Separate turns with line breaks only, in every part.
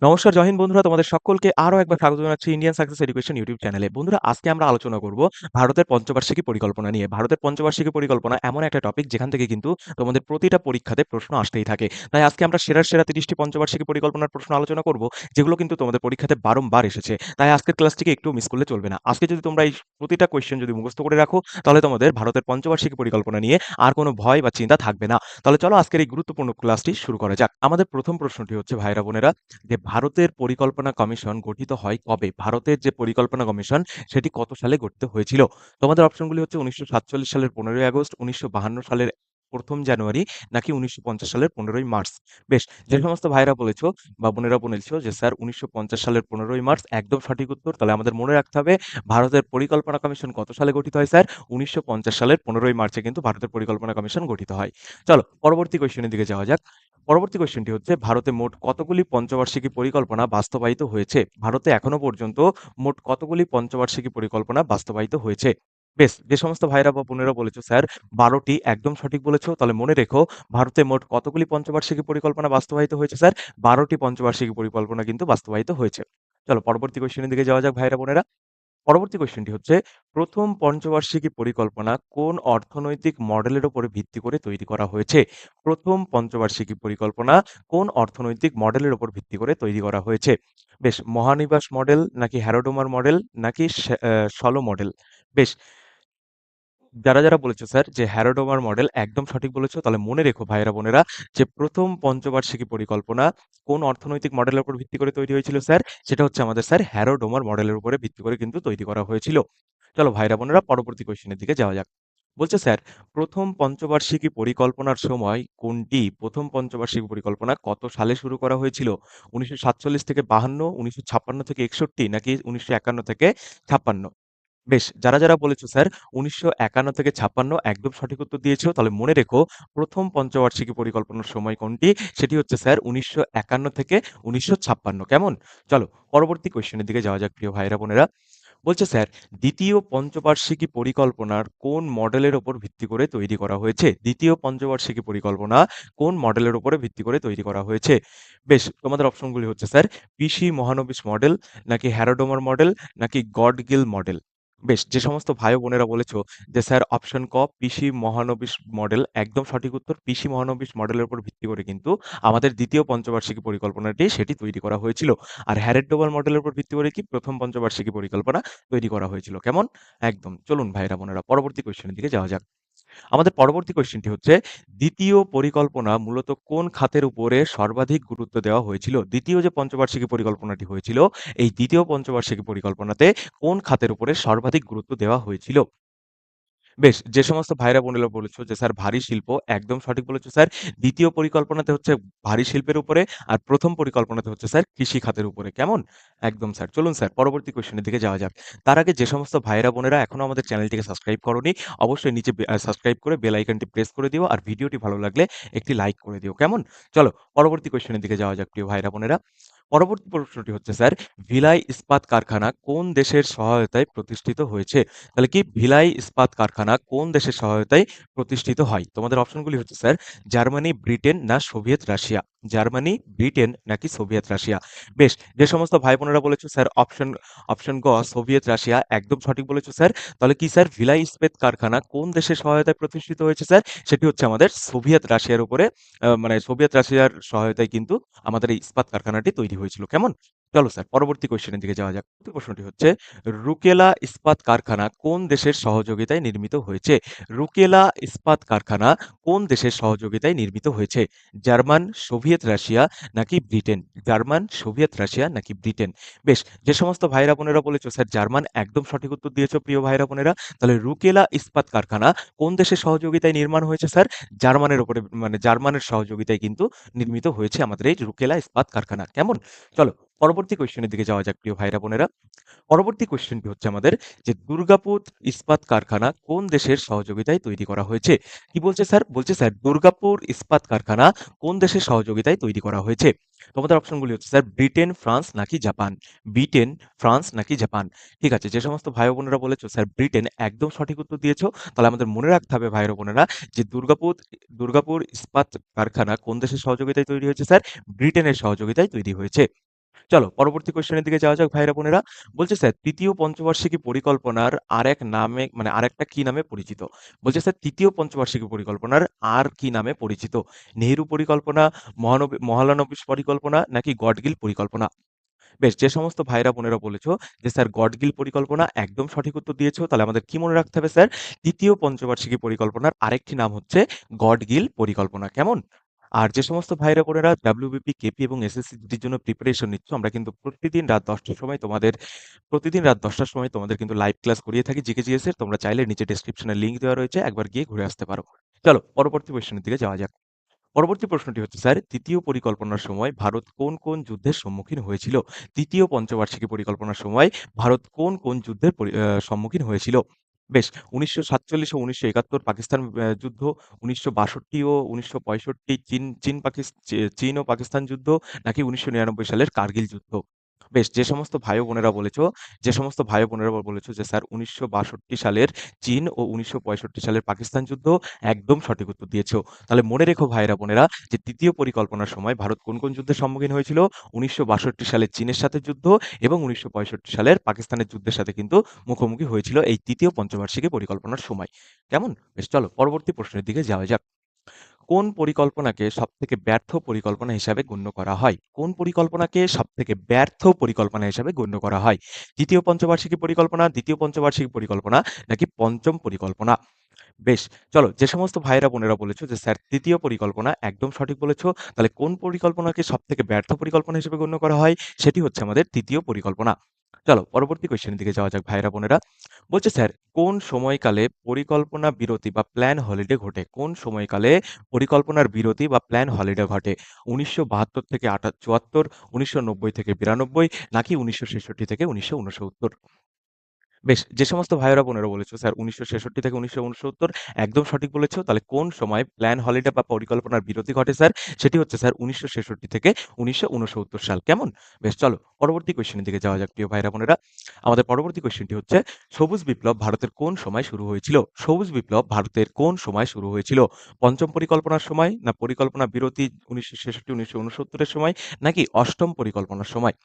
নমস্কার জয় হিন্দ বন্ধুরা, তোমাদের সকলকে আরো একবার স্বাগত জানাচ্ছি ইন্ডিয়ান সাকসেস এডুকেশন ইউটিউব চ্যানেলে। বন্ধুরা, আজকে আমরা আলোচনা করব ভারতের পঞ্চবার্ষিকী পরিকল্পনা নিয়ে। ভারতের পঞ্চবার্ষিকী পরিকল্পনা এমন একটা টপিক যেখান থেকে কিন্তু তোমাদের প্রতিটা পরীক্ষাতে প্রশ্ন আসতেই থাকে। তাই আজকে আমরা সেরা 30টি পঞ্চবার্ষিকী পরিকল্পনার প্রশ্ন আলোচনা করব, যেগুলো কিন্তু তোমাদের পরীক্ষাতে বারংবার এসেছে। তাই আজকের ক্লাসটিকে একটু মিস করলে চলবে না। আজকে যদি তোমরা এই প্রতিটা কোয়েশ্চেন যদি মুখস্থ করে রাখো, তাহলে তোমাদের ভারতের পঞ্চবার্ষিকী পরিকল্পনা নিয়ে আর কোনো ভয় বা চিন্তা থাকবে না। তাহলে চলো আজকের এই গুরুত্বপূর্ণ ক্লাসটি শুরু করা যাক। আমাদের প্রথম প্রশ্নটি হচ্ছে ভাইরা বোনেরা, যে ভারতের পরিকল্পনা কমিশন গঠিত হয় কবে? ভারতের যে পরিকল্পনা কমিশন সেটি কত সালে গঠিত হয়েছিল? তোমাদের অপশনগুলি হচ্ছে 1947 সালের 15ই আগস্ট, 1952 সালের 1ম জানুয়ারি, নাকি 1950 সালের 15ই মার্চ। বেশ, যে সমস্ত ভাইরা বলেছো বা বোনেরা বলেছো যে স্যার 1950 সালের 15ই মার্চ, একদম সঠিক উত্তর। তাহলে আমাদের মনে রাখতে হবে ভারতের পরিকল্পনা কমিশন কত সালে গঠিত হয় স্যার? 1950 সালের 15ই মার্চে কিন্তু ভারতের পরিকল্পনা কমিশন গঠিত হয়। চলো পরবর্তী কোয়েশ্চেনের দিকে যাওয়া যাক। পরবর্তী কোয়েশ্চেনটি হচ্ছে, ভারতে মোট কতগুলি পঞ্চবার্ষিকী পরিকল্পনা বাস্তবায়িত হয়েছে? ভারতে এখনো পর্যন্ত মোট কতগুলি পঞ্চবার্ষিকী পরিকল্পনা বাস্তবায়িত হয়েছে? বেশ, যে সমস্ত ভাইরা বা বোনেরা বলেছো স্যার 12টি, একদম সঠিক বলেছো। তাহলে মনে রেখো ভারতে মোট কতগুলি পঞ্চবার্ষিকী পরিকল্পনা বাস্তবায়িত হয়েছে স্যার? 12টি পঞ্চবার্ষিকী পরিকল্পনা কিন্তু বাস্তবায়িত হয়েছে। চলো পরবর্তী কোয়েশ্চেনের দিকে যাওয়া যাক ভাইরা বোনেরা। পরবর্তী কোয়েশ্চেনটি হচ্ছে, প্রথম পঞ্চবার্ষিকী পরিকল্পনা কোন অর্থনৈতিক মডেলের উপরে ভিত্তি করে তৈরি করা হয়েছে? প্রথম পঞ্চবার্ষিকী পরিকল্পনা কোন অর্থনৈতিক মডেলের উপর ভিত্তি করে তৈরি করা হয়েছে? বেশ, মহানিবাস মডেল, নাকি হ্যারোডোমার মডেল, নাকি সলো মডেল? বেশ, যারা বলেছো স্যার যে হ্যারোডোমার মডেল, একদম সঠিক বলেছো। তাহলে মনে রেখো ভাইয়েরা বোনেরা, যে প্রথম পঞ্চবার্ষিকী পরিকল্পনা কোন অর্থনৈতিক মডেলের উপর ভিত্তি করে তৈরি হয়েছিল স্যার? সেটা হচ্ছে আমাদের স্যার হ্যারোডোমার মডেলের উপরে ভিত্তি করে কিন্তু তৈরি করা হয়েছিল। চলো ভাইরা বোনেরা পরবর্তী কোয়েশ্চেনের দিকে যাওয়া যাক। বলছে স্যার, প্রথম পঞ্চবার্ষিকী পরিকল্পনার সময় কোনটি? প্রথম পঞ্চবার্ষিকী পরিকল্পনা কত সালে শুরু করা হয়েছিল? 1947 থেকে 52, 1956 থেকে 61, নাকি 1951 থেকে 56? বেশ, যারা বলেছো স্যার 1951 থেকে 56, একদম সঠিক উত্তর দিয়েছো। তাহলে মনে রেখো প্রথম পঞ্চবার্ষিকী পরিকল্পনার সময় কোনটি? সেটি হচ্ছে স্যার 1951 থেকে 1956। কেমন? চলো পরবর্তী কোয়েশ্চেনের দিকে যাওয়া যাক প্রিয় ভাইরা বোনেরা। বলছে স্যার, দ্বিতীয় পঞ্চবার্ষিকী পরিকল্পনার কোন মডেলের উপর ভিত্তি করে তৈরি করা হয়েছে? দ্বিতীয় পঞ্চবার্ষিকী পরিকল্পনা কোন মডেলের উপরে ভিত্তি করে তৈরি করা হয়েছে? বেশ, তোমাদের অপশনগুলি হচ্ছে স্যার পিসি মহানবিশ মডেল, নাকি হ্যারোডোমার মডেল, নাকি গডগিল মডেল। বেশ, যে সমস্ত ভাই ও বোনেরা বলেছো যে স্যার অপশন ক পিসি মহানবিশ মডেল, একদম সঠিক উত্তর। পিসি মহানবিশ মডেলের উপর ভিত্তি করে কিন্তু আমাদের দ্বিতীয় পঞ্চবার্ষিকী পরিকল্পনাটি সেটি তৈরি করা হয়েছিল। আর হ্যারেড-ডোভাল মডেলের উপর ভিত্তি করে কি প্রথম পঞ্চবার্ষিকী পরিকল্পনা তৈরি করা হয়েছিল। কেমন? একদম। চলুন ভাইরা বোনেরা পরবর্তী কোয়েশ্চেনের দিকে যাওয়া যাক। আমাদের পরবর্তী কোয়েশ্চেনটি হচ্ছে, দ্বিতীয় পরিকল্পনা মূলত কোন খাতের উপরে সর্বাধিক গুরুত্ব দেওয়া হয়েছিল? দ্বিতীয় যে পঞ্চবার্ষিকী পরিকল্পনাটি হয়েছিল, এই দ্বিতীয় পঞ্চবার্ষিকী পরিকল্পনাতে কোন খাতের উপরে সর্বাধিক গুরুত্ব দেওয়া হয়েছিল? বেশ, যে সমস্ত ভাইরা বোনেরা বলেছো যে স্যার ভারী শিল্প, একদম সঠিক বলেছো স্যার। দ্বিতীয় পরিকল্পনাতে হচ্ছে ভারী শিল্পের উপরে, আর প্রথম পরিকল্পনাতে হচ্ছে স্যার কৃষি খাতের উপরে। কেমন? একদম স্যার। চলুন স্যার পরবর্তী কোয়েশ্চেনের দিকে যাওয়া যাক। তার আগে যে সমস্ত ভাইরা বোনেরা এখনো আমাদের চ্যানেলটিকে সাবস্ক্রাইব করোনি, অবশ্যই নিচে সাবস্ক্রাইব করে বেল আইকনটি প্রেস করে দিও, আর ভিডিওটি ভালো লাগলে একটি লাইক করে দিও। কেমন? চলো পরবর্তী কোয়েশ্চেনের দিকে যাওয়া যাক প্রিয় ভাইরা বোনেরা। পরবর্তী প্রশ্নটি হচ্ছে স্যার, ভিলাই ইস্পাত কারখানা কোন দেশের সহায়তায় প্রতিষ্ঠিত হয়েছে? তাহলে কি ভিলাই ইস্পাত কারখানা কোন দেশের সহায়তায় প্রতিষ্ঠিত হয়? তোমাদের অপশনগুলি হচ্ছে স্যার জার্মানি, ব্রিটেন, না সোভিয়েত রাশিয়া। জার্মানি, ব্রিটেন, নাকি সোভিয়েত রাশিয়া। বেশ, যে সমস্ত ভাই বোনেরা বলেছো স্যার অপশন গ সোভিয়েত রাশিয়া, একদম সঠিক বলেছো স্যার। তাহলে কি স্যার ভিলাই ইস্পাত কারখানা কোন দেশের সহায়তায় প্রতিষ্ঠিত হয়েছে স্যার? সেটি হচ্ছে আমাদের সোভিয়েত রাশিয়ার উপরে, মানে সোভিয়েত রাশিয়ার সহায়তায় কিন্তু আমাদের এই ইস্পাত কারখানাটি তৈরি হয়েছিল। কেমন? চলো স্যার পরবর্তী কোয়েশ্চেনের দিকে যাওয়া যাক। পরবর্তী প্রশ্নটি হচ্ছে, রুকেলা ইস্পাত কারখানা কোন দেশের সহযোগিতায় নির্মিত হয়েছে? রুকেলা ইস্পাত কারখানা কোন দেশের সহযোগিতায় নির্মিত হয়েছে? জার্মান, সোভিয়েত রাশিয়া, নাকি ব্রিটেন। জার্মান, সোভিয়েত রাশিয়া, নাকি ব্রিটেন। বেশ, যে সমস্ত ভাইরা বোনেরা বলেছো স্যার জার্মান, একদম সঠিক উত্তর দিয়েছো প্রিয় ভাইরা বোনেরা। তাহলে রুকেলা ইস্পাত কারখানা কোন দেশের সহযোগিতায় নির্মাণ হয়েছে স্যার? জার্মানের উপরে, মানে জার্মানের সহযোগিতায় কিন্তু নির্মিত হয়েছে আমাদের এই রুকেলা ইস্পাত কারখানা। কেমন? চলো পরবর্তী কোয়েশ্চেনের দিকে যাওয়া যাক প্রিয় ভাইরা বোনেরা। পরবর্তী কোয়েশ্চেনটি হচ্ছে আমাদের, যে দুর্গাপুর ইস্পাত কারখানা কোন দেশের সহযোগিতায় তৈরি করা হয়েছে? কি বলছে স্যার? বলছে স্যার দুর্গাপুর ইস্পাত কারখানা কোন দেশের সহযোগিতায় তৈরি করা হয়েছে? তোমাদের অপশনগুলি হচ্ছে স্যার ব্রিটেন, ফ্রান্স, নাকি জাপান। ব্রিটেন, ফ্রান্স, নাকি জাপান। ঠিক আছে, যে সমস্ত ভাই ও বোনেরা বলেছো স্যার ব্রিটেন, একদম সঠিক উত্তর দিয়েছো। তাহলে আমাদের মনে রাখতে হবে ভাই ও বোনেরা, যে দুর্গাপুর ইস্পাত কারখানা কোন দেশের সহযোগিতায় তৈরি হয়েছে স্যার? ব্রিটেনের সহযোগিতায় তৈরি হয়েছে। চলো পরবর্তী কোয়েশ্চেনের দিকে যাওয়া যাক ভাইরা বোনেরা। বলছে স্যার তৃতীয় পঞ্চবার্ষিকী পরিকল্পনার আরেক নামে মানে আরেকটা কি নামে পরিচিত? বলছে স্যার তৃতীয় পঞ্চবার্ষিকী পরিকল্পনার আর কি নামে পরিচিত? নেহেরু পরিকল্পনা, মহালানবিশ পরিকল্পনা নাকি গডগিল পরিকল্পনা? বেশ, যে সমস্ত ভাইরা বোনেরা বলেছো যে স্যার গডগিল পরিকল্পনা একদম সঠিক উত্তর দিয়েছো, তাহলে আমাদের কি মনে রাখতে হবে স্যার? তৃতীয় পঞ্চবার্ষিকী পরিকল্পনার আরেকটি নাম হচ্ছে গডগিল পরিকল্পনা। কেমন? আর যে সমস্ত ভাইরা বোনেরা ডাব্লিউবিপি, কেপি এবং এসএসসি জিডির জন্য প্রিপারেশন নিচ্ছ, আমরা কিন্তু প্রতিদিন রাত 10টার সময় তোমাদের কিন্তু লাইভ ক্লাস করিয়ে থাকি জিকে জিএস এর। তোমরা চাইলে নিচে ডেসক্রিপশনে লিংক দেওয়া রয়েছে, একবার গিয়ে ঘুরে আসতে পারো। চলো পরবর্তী কোয়েশ্চেনের দিকে যাওয়া যাক। পরবর্তী প্রশ্নটি হচ্ছে স্যার তৃতীয় পরিকল্পনার সময় ভারত কোন কোন যুদ্ধের সম্মুখীন হয়েছিল? তৃতীয় পঞ্চবার্ষিকী পরিকল্পনার সময় ভারত কোন কোন যুদ্ধের সম্মুখীন হয়েছিল? বেশ, 1947 ও 1971 পাকিস্তান যুদ্ধ, 1962 ও 1965 চীন ও পাকিস্তান যুদ্ধ, নাকি 1999 সালের কার্গিল যুদ্ধ? বেশ, যে সমস্ত ভাই ও বোনেরা বলেছো যে স্যার 1962 সালের চীন ও 1965 সালের পাকিস্তান যুদ্ধ একদম সঠিক উত্তর দিয়েছো। তাহলে মনে রেখো ভাইরা বোনেরা যে তৃতীয় পরিকল্পনার সময় ভারত কোন কোন যুদ্ধের সম্মুখীন হয়েছিল? 1962 সালে চীনের সাথে যুদ্ধ এবং 1965 সালের পাকিস্তানের যুদ্ধের সাথে কিন্তু মুখোমুখি হয়েছিল এই তৃতীয় পঞ্চবার্ষিকী পরিকল্পনার সময়। কেমন? বেশ, চলো পরবর্তী প্রশ্নের দিকে যাওয়া যাক। কোন পরিকল্পনাকে সবথেকে ব্যর্থ পরিকল্পনা হিসাবে গণ্য করা হয়? কোন পরিকল্পনাকে সবথেকে ব্যর্থ পরিকল্পনা হিসাবে গণ্য করা হয়? তৃতীয় পঞ্চবার্ষিকী পরিকল্পনা, দ্বিতীয় পঞ্চবার্ষিকী পরিকল্পনা নাকি পঞ্চম পরিকল্পনা? বেশ, চলো যে সমস্ত ভাইয়েরা বোনেরা বলেছো যে স্যার তৃতীয় পরিকল্পনা একদম সঠিক বলেছো। তাহলে কোন পরিকল্পনাকে সবথেকে ব্যর্থ পরিকল্পনা হিসেবে গণ্য করা হয়? সেটি হচ্ছে আমাদের তৃতীয় পরিকল্পনা। চলো পরবর্তী কোয়েশ্চেনের দিকে যাওয়া যাক ভাইয়েরা বোনেরা। বলছে স্যার কোন সময়কালে পরিকল্পনা বিরতি বা প্ল্যান হলিডে ঘটে? কোন সময়কালে পরিকল্পনার বিরতি বা প্ল্যান হলিডে ঘটে? 1972 থেকে 74, 1990 থেকে 92 নাকি 1966 থেকে 1969? বেশ, যে সমস্ত ভাইয়েরা বোনেরা বলেছো স্যার 1966 থেকে 1969 একদম সঠিক বলেছো। তাহলে কোন সময় প্ল্যান হলিডে বা পরিকল্পনার বিরতি ঘটে স্যার? সেটি হচ্ছে স্যার 1966 থেকে 1969 সাল। কেমন? বেশ, চলো পরবর্তী কোয়েশ্চেনের দিকে যাওয়া যাক প্রিয় ভাইয়েরা বোনেরা। আমাদের পরবর্তী কোয়েশ্চেনটি হচ্ছে সবুজ বিপ্লব ভারতের কোন সময় শুরু হয়েছিল? সবুজ বিপ্লব ভারতের কোন সময় শুরু হয়েছিল? পঞ্চম পরিকল্পনার সময়, না পরিকল্পনা বিরতি 1966-1969 এর সময়, নাকি অষ্টম পরিকল্পনার সময়?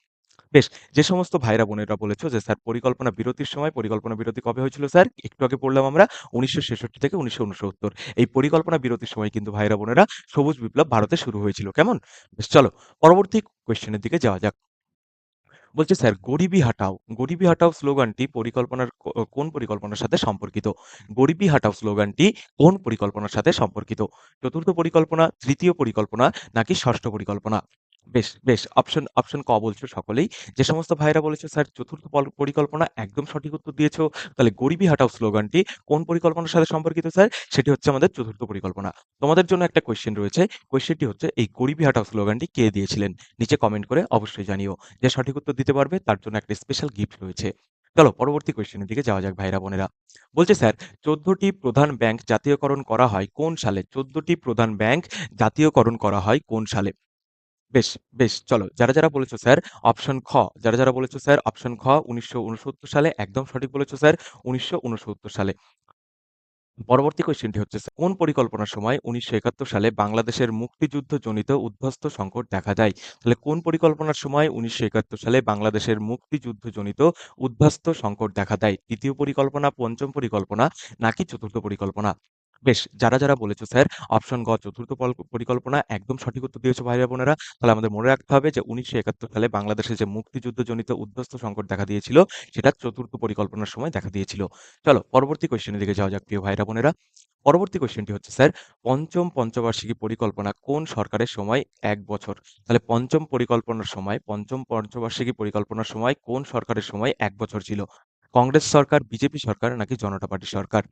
বেশ, যে সমস্ত ভাইরা বোনেরা বলেছো যে স্যার পরিকল্পনা বিরতির সময়, পরিকল্পনা বিরতি কবে হয়েছিল স্যার? একটু আগে পড়লাম আমরা 1966 থেকে 1969। এই পরিকল্পনা বিরতির সময় কিন্তু ভাইরা বোনেরা সবুজ বিপ্লব ভারতে শুরু হয়েছিল। কেমন? বেশ, চলো পরবর্তী কোয়েশ্চেনের দিকে যাওয়া যাক। বলছে স্যার গরিবি হাটাও স্লোগানটি কোন পরিকল্পনার সাথে সম্পর্কিত? গরিবি হাটাও স্লোগানটি কোন পরিকল্পনার সাথে সম্পর্কিত? চতুর্থ পরিকল্পনা, তৃতীয় পরিকল্পনা নাকি ষষ্ঠ পরিকল্পনা? বেশ, বেশ, অপশন ক বলছো সকলেই। যে সমস্ত ভাইরা বলেছো স্যার চতুর্থ পরিকল্পনা একদম সঠিক উত্তর দিয়েছো। তাহলে গরিবি হাটাও স্লোগানটি কোন পরিকল্পনার সাথে সম্পর্কিত স্যার? সেটি হচ্ছে আমাদের চতুর্থ পরিকল্পনা। তোমাদের জন্য একটা কোয়েশ্চেন রয়েছে। কোয়েশ্চেনটি হচ্ছে এই গরিবি হাটাও স্লোগানটি কে দিয়েছিলেন? নিচে কমেন্ট করে অবশ্যই জানিও। যে সঠিক উত্তর দিতে পারবে তার জন্য একটা স্পেশাল গিফট রয়েছে। চলো পরবর্তী কোয়েশ্চেনের দিকে যাওয়া যাক ভাইরা বোনেরা। বলছে স্যার 14টি প্রধান ব্যাংক জাতীয়করণ করা হয় কোন সালে? 14টি প্রধান ব্যাংক জাতীয়করণ করা হয় কোন সালে? বেশ, বেশ, চলো যারা বলেছো স্যার অপশন খ, যারা বলেছো স্যার অপশন খ 1969 সালে একদম সঠিক বলেছো স্যার 1969 সালে। পরবর্তী কোয়েশ্চেনটি হচ্ছে কোন পরিকল্পনার সময় 1971 সালে বাংলাদেশের মুক্তিযুদ্ধজনিত উদ্বাস্তু সংকট দেখা যায়? তাহলে কোন পরিকল্পনার সময় 1971 সালে বাংলাদেশের মুক্তিযুদ্ধজনিত উদ্বাস্তু সংকট দেখা দেয়? তৃতীয় পরিকল্পনা, পঞ্চম পরিকল্পনা নাকি চতুর্থ পরিকল্পনা? বেশ, যারা বলেছো স্যার অপশন গ চতুর্থ পরিকল্পনা একদম সঠিক উত্তর দিয়েছো ভাইরা বোনেরা। তাহলে আমাদের মনে রাখতে হবে যে 1971 সালে বাংলাদেশে যে মুক্তিযুদ্ধজনিত উদ্বাস্তু সংকট দেখা দিয়েছিল সেটা চতুর্থ পরিকল্পনার সময় দেখা দিয়েছিল। চলো পরবর্তী কোয়েশ্চেনের দিকে যাওয়া যাক প্রিয় ভাইরা বোনেরা। পরবর্তী কোয়েশ্চেনটি হচ্ছে স্যার পঞ্চম পঞ্চবার্ষিকী পরিকল্পনা কোন সরকারের সময় 1 বছর? তাহলে পঞ্চম পঞ্চবার্ষিকী পরিকল্পনার সময় কোন সরকারের সময় 1 বছর ছিল? কংগ্রেস সরকার, বিজেপি সরকার নাকি জনতা পার্টি সরকার?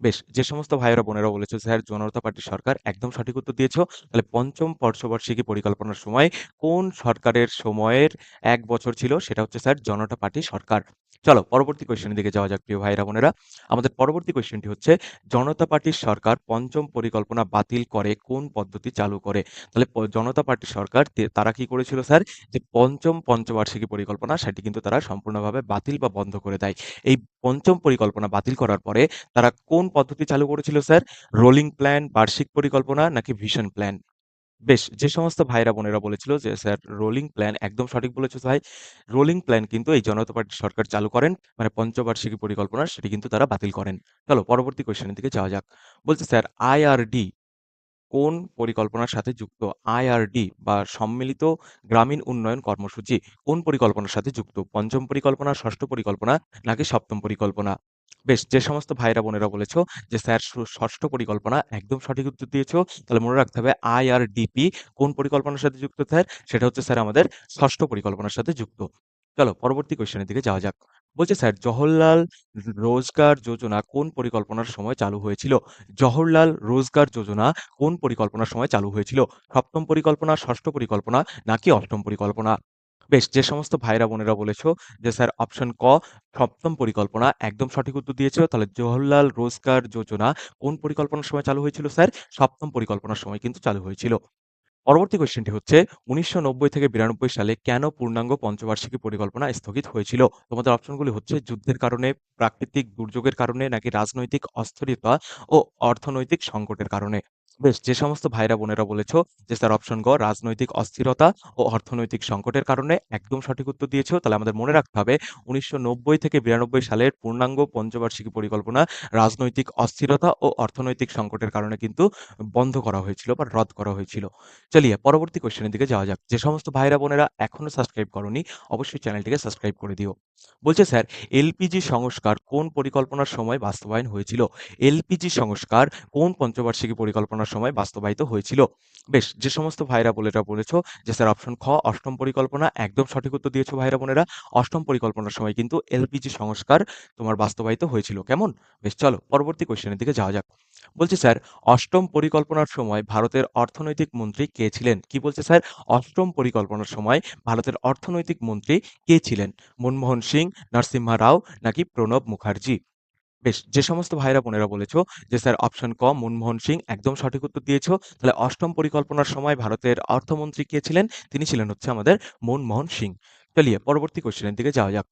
বেশ, যে সমস্ত ভাইয়েরা বোনেরা বলেছো স্যার জনতা পার্টি সরকার একদম সঠিক উত্তর দিয়েছো। তাহলে পঞ্চম পঞ্চবার্ষিকী পরিকল্পনার সময় কোন সরকারের সময়ের 1 বছর ছিল? সেটা হচ্ছে স্যার জনতা পার্টি সরকার। চলো পরবর্তী কোয়েশ্চেনের দিকে যাওয়া যাক প্রিয় ভাইরা বোনেরা। আমাদের পরবর্তী কোয়েশ্চেনটি হচ্ছে জনতা পার্টির সরকার পঞ্চম পরিকল্পনা বাতিল করে কোন পদ্ধতি চালু করে? তাহলে জনতা পার্টি সরকার তারা কি করেছিল স্যার? যে পঞ্চম পঞ্চবার্ষিকী পরিকল্পনা সেটি কিন্তু তারা সম্পূর্ণভাবে বাতিল বা বন্ধ করে দেয়। এই পঞ্চম পরিকল্পনা বাতিল করার পরে তারা কোন পদ্ধতি চালু করেছিল স্যার? রোলিং প্ল্যান, বার্ষিক পরিকল্পনা নাকি ভিশন প্ল্যান? বেশ, যে সমস্ত ভাইরা বোনেরা বলেছিল যে স্যার রোলিং প্ল্যান, একদম সঠিক বলেছো ভাই। রোলিং প্ল্যান কিন্তু এই জনতা পার্টির সরকার চালু করেন, মানে পঞ্চবার্ষিকী পরিকল্পনা সেটি কিন্তু তারা বাতিল করেন। চলো পরবর্তী কোয়েশ্চেনের দিকে যাওয়া যাক। বলছে স্যার আইআরডি কোন পরিকল্পনার সাথে যুক্ত? আইআরডি বা সম্মিলিত গ্রামীণ উন্নয়ন কর্মসূচি কোন পরিকল্পনার সাথে যুক্ত? পঞ্চম পরিকল্পনা, ষষ্ঠ পরিকল্পনা নাকি সপ্তম পরিকল্পনা? বেশ, যে সমস্ত ভাইরা বোনেরা বলেছো যে স্যার ষষ্ঠ পরিকল্পনা, একদম সঠিক উত্তর দিয়েছো। তাহলে মনে রাখতে হবে আইআরডিপি কোন পরিকল্পনার সাথে যুক্ত স্যার? সেটা হচ্ছে স্যার আমাদের ষষ্ঠ পরিকল্পনার সাথে যুক্ত। চলো পরবর্তী কোয়েশ্চেনের দিকে যাওয়া যাক। বলছে স্যার জওহরলাল রোজগার যোজনা কোন পরিকল্পনার সময় চালু হয়েছিল? জওহরলাল রোজগার যোজনা কোন পরিকল্পনার সময় চালু হয়েছিল? সপ্তম পরিকল্পনা, ষষ্ঠ পরিকল্পনা নাকি অষ্টম পরিকল্পনা? বেশ, যে সমস্ত ভাইরা বোনেরা বলেছো যে স্যার অপশন ক সপ্তম পরিকল্পনা, একদম সঠিক উত্তর দিয়েছো। তাহলে জওহরলাল রোজগার যোজনা কোন পরিকল্পনার সময় চালু হয়েছিল স্যার? সপ্তম পরিকল্পনার সময় কিন্তু চালু হয়েছিল। পরবর্তী কোয়েশ্চেনটি হচ্ছে ১৯৯০ থেকে ৯২ সালে কেন পূর্ণাঙ্গ পঞ্চবার্ষিকী পরিকল্পনা স্থগিত হয়েছিল? তোমাদের অপশনগুলি হচ্ছে যুদ্ধের কারণে, প্রাকৃতিক দুর্যোগের কারণে নাকি রাজনৈতিক অস্থিরতা ও অর্থনৈতিক সংকটের কারণে। বেশ, যে সমস্ত ভাইরা বোনেরা বলেছো যে স্যার অপশন গ রাজনৈতিক অস্থিরতা ও অর্থনৈতিক সংকটের কারণে, একদম সঠিক উত্তর দিয়েছো। তাহলে আমাদের মনে রাখতে হবে ১৯৯০ থেকে ৯২ সালের পূর্ণাঙ্গ পঞ্চবার্ষিকী পরিকল্পনা রাজনৈতিক অস্থিরতা ও অর্থনৈতিক সংকটের কারণে কিন্তু বন্ধ করা হয়েছিল বা রদ করা হয়েছিল। চলিয়ে পরবর্তী কোশ্চেনের দিকে যাওয়া যাক। যে সমস্ত ভাইরা বোনেরা এখনো সাবস্ক্রাইব করোনি, অবশ্যই চ্যানেলটিকে সাবস্ক্রাইব করে দিও। বলছে স্যার এলপিজি সংস্কার কোন পরিকল্পনার সময় বাস্তবায়ন হয়েছিল? এলপিজি সংস্কার কোন পঞ্চবার্ষিকী পরিকল্পনার সময় বাস্তবায়িত হয়েছিল? বেশ, যে সমস্ত ভাইরা বোনেরা বলেছো যে স্যার অপশন খ অষ্টম পরিকল্পনা, একদম সঠিক উত্তর দিয়েছো ভাইরা বোনেরা। অষ্টম পরিকল্পনার সময় কিন্তু এলপিজি সংস্কার তোমার বাস্তবায়িত হয়েছিল। কেমন? বেশ, চলো পরবর্তী কোশ্চেনের দিকে যাওয়া যাক। বলছে স্যার অষ্টম পরিকল্পনার সময় ভারতের অর্থনৈতিক মন্ত্রী কে ছিলেন? কি বলছে স্যার? অষ্টম পরিকল্পনার সময় ভারতের অর্থনৈতিক মন্ত্রী কে ছিলেন? মনমোহন সিং, নরসিম্হা রাও নাকি প্রণব মুখার্জি? বেশ, যে সমস্ত ভাইরা বোনেরা বলেছো যে স্যার অপশন ক মনমোহন সিং, একদম সঠিক উত্তর দিয়েছো। তাহলে অষ্টম পরিকল্পনার সময় ভারতের অর্থমন্ত্রী কে ছিলেন? তিনি ছিলেন হচ্ছে আমাদের মনমোহন সিং। চলিয়ে পরবর্তী কোশ্চেনের দিকে যাওয়া যাক।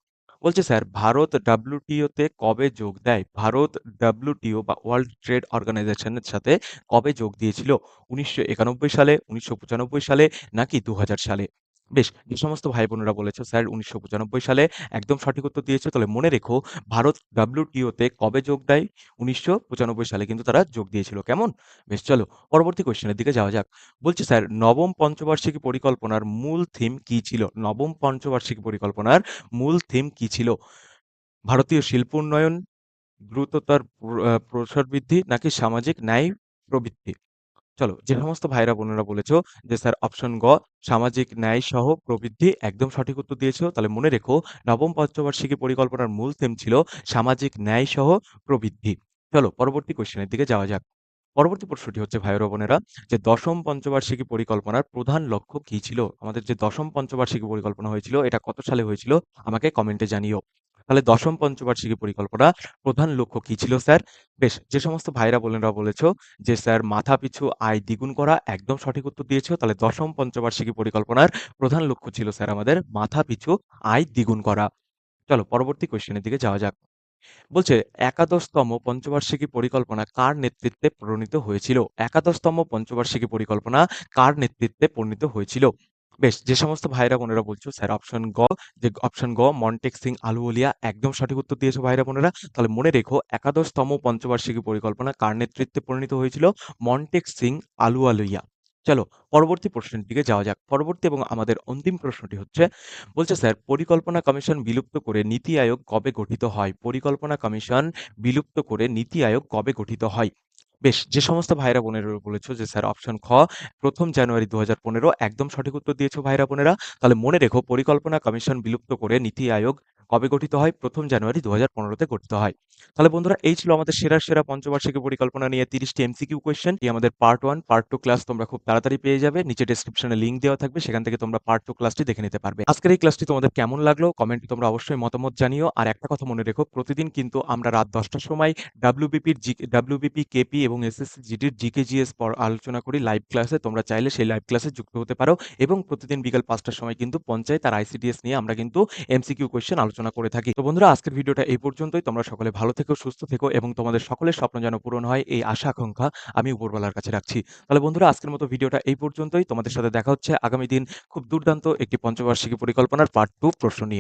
বলছে স্যার ভারত ডাব্লিউটিও তে কবে যোগ দেয়? ভারত ডাব্লিউটিও বা ওয়ার্ল্ড ট্রেড অর্গানাইজেশনের সাথে কবে যোগ দিয়েছিল? ১৯৯১ সালে, ১৯৯৫ সালে নাকি ২০০০ সালে? বেশ, যে সমস্ত ভাই বোনেরা বলেছো স্যার ১৯৯৫ সালে, একদম সঠিক উত্তর দিয়েছো। তাহলে মনে রেখো ভারত ডাব্লিউটিও তে কবে যোগ দেয়? ১৯৯৫ সালে কিন্তু তারা যোগ দিয়েছিল। কেমন? বেশ, চলো পরবর্তী কোয়েশ্চেনের দিকে যাওয়া যাক। বলছে স্যার নবম পঞ্চবার্ষিকী পরিকল্পনার মূল থিম কি ছিল? নবম পঞ্চবার্ষিকী পরিকল্পনার মূল থিম কি ছিল? ভারতীয় শিল্প উন্নয়ন, দ্রুততার প্রসার বৃদ্ধি নাকি সামাজিক ন্যায় প্রবৃদ্ধি? চলো, যে সমস্ত ভাইরা বোনেরা বলেছো যে স্যার অপশন গ সামাজিক ন্যায় সহ প্রবৃদ্ধি, একদম সঠিক উত্তর দিয়েছো। তাহলে মনে রেখো নবম পঞ্চবার্ষিকী পরিকল্পনার মূল থিম ছিল সামাজিক ন্যায় সহ প্রবৃদ্ধি। চলো পরবর্তী কোশ্চেনের দিকে যাওয়া যাক। পরবর্তী প্রশ্নটি হচ্ছে ভাই ও বোনেরা যে দশম পঞ্চবার্ষিকী পরিকল্পনার প্রধান লক্ষ্য কি ছিল? আমাদের যে দশম পঞ্চবার্ষিকী পরিকল্পনা হয়েছিল এটা কত সালে হয়েছিল আমাকে কমেন্টে জানিও। তাহলে দশম পঞ্চবার্ষিকী পরিকল্পনা প্রধান লক্ষ্য কি ছিল স্যার? বেশ, যে সমস্ত ভাইরা বোনেরা বলেছো যে স্যার মাথাপিছু আয় দ্বিগুণ করা, একদম সঠিক উত্তর দিয়েছো। তাহলে দশম পঞ্চবার্ষিকী পরিকল্পনার প্রধান লক্ষ্য ছিল স্যার আমাদের মাথাপিছু আয় দ্বিগুণ করা। চলো পরবর্তী কোশ্চেনের দিকে যাওয়া যাক। বলছে একাদশতম পঞ্চবার্ষিকী পরিকল্পনা কার নেতৃত্বে প্রণীত হয়েছিল? একাদশতম পঞ্চবার্ষিকী পরিকল্পনা কার নেতৃত্বে প্রণীত হয়েছিল? বেশ, যে সমস্ত ভাইরা বোনেরা বলছো স্যার অপশন গ, যে অপশন গ মন্টেক সিং আলুওয়ালিয়া, একদম সঠিক উত্তর দিয়েছো ভাইরা বোনেরা। তাহলে মনে রেখো একাদশতম পঞ্চবার্ষিকী পরিকল্পনা কার নেতৃত্বে পরিণত হয়েছিল? মন্টেক সিং আলুওয়ালিয়া। চলো পরবর্তী প্রশ্নের দিকে যাওয়া যাক। পরবর্তী এবং আমাদের অন্তিম প্রশ্নটি হচ্ছে, বলছে স্যার পরিকল্পনা কমিশন বিলুপ্ত করে নীতি আয়োগ কবে গঠিত হয়? পরিকল্পনা কমিশন বিলুপ্ত করে নীতি আয়োগ কবে গঠিত হয়? বেশ, যে সমস্ত ভাইরা বোনেরা বলেছো যে স্যার অপশন খ ১ম জানুয়ারি ২০১৫, একদম সঠিক উত্তর দিয়েছো ভাইরা বোনেরা। তাহলে মনে রেখো পরিকল্পনা কমিশন বিলুপ্ত করে নীতি আয়োগ কবে গঠিত হয়? ১ম জানুয়ারি ২০১৫ তে গঠিত হয়। তাহলে বন্ধুরা এই ছিল আমাদের সেরা সেরা পঞ্চবার্ষিকী পরিকল্পনা নিয়ে ৩০টি এমসিকিউ কোয়েশ্চেন। এই আমাদের পার্ট 1, পার্ট 2 ক্লাস তোমরা খুব তাড়াতাড়ি পেয়ে যাবে। নিচে ডেসক্রিপশনে লিংক দেওয়া থাকবে, সেখান থেকে তোমরা পার্ট 2 ক্লাসটি দেখে নিতে পারবে। আজকের এই ক্লাসটি তোমাদের কেমন লাগলো কমেন্টে তোমরা অবশ্যই মতামত জানিও। আর একটা কথা মনে রেখো প্রতিদিন কিন্তু আমরা রাত 10টার সময় ডাব্লিউবিপি, কেপি এবং এসএসসি জিডির জিকে জিএস আলোচনা করি লাইভ ক্লাসে। তোমরা চাইলে সেই লাইভ ক্লাসে যুক্ত হতে পারো এবং প্রতিদিন বিকাল 5টার সময় কিন্তু পঞ্চায়েত আর আইসিডিএস নিয়ে আমরা কিন্তু এমসিকিউ কোয়েশ্চেন আলোচনা আলোচনা করে থাকি। তো বন্ধুরা, আজকের ভিডিওটা এই পর্যন্তই। তোমরা সকলে ভালো থেকো, সুস্থ থেকো এবং তোমাদের সকলের স্বপ্ন যেন পূরণ হয় এই আশা আকাঙ্ক্ষা আমি উপরওয়ালার কাছে রাখছি। তাহলে বন্ধুরা, আজকের মতো ভিডিওটা এই পর্যন্তই। তোমাদের সাথে দেখা হচ্ছে আগামী দিন খুব দুর্দান্ত একটি পঞ্চবার্ষিকী পরিকল্পনার পার্ট 2 প্রশ্ন নিয়ে।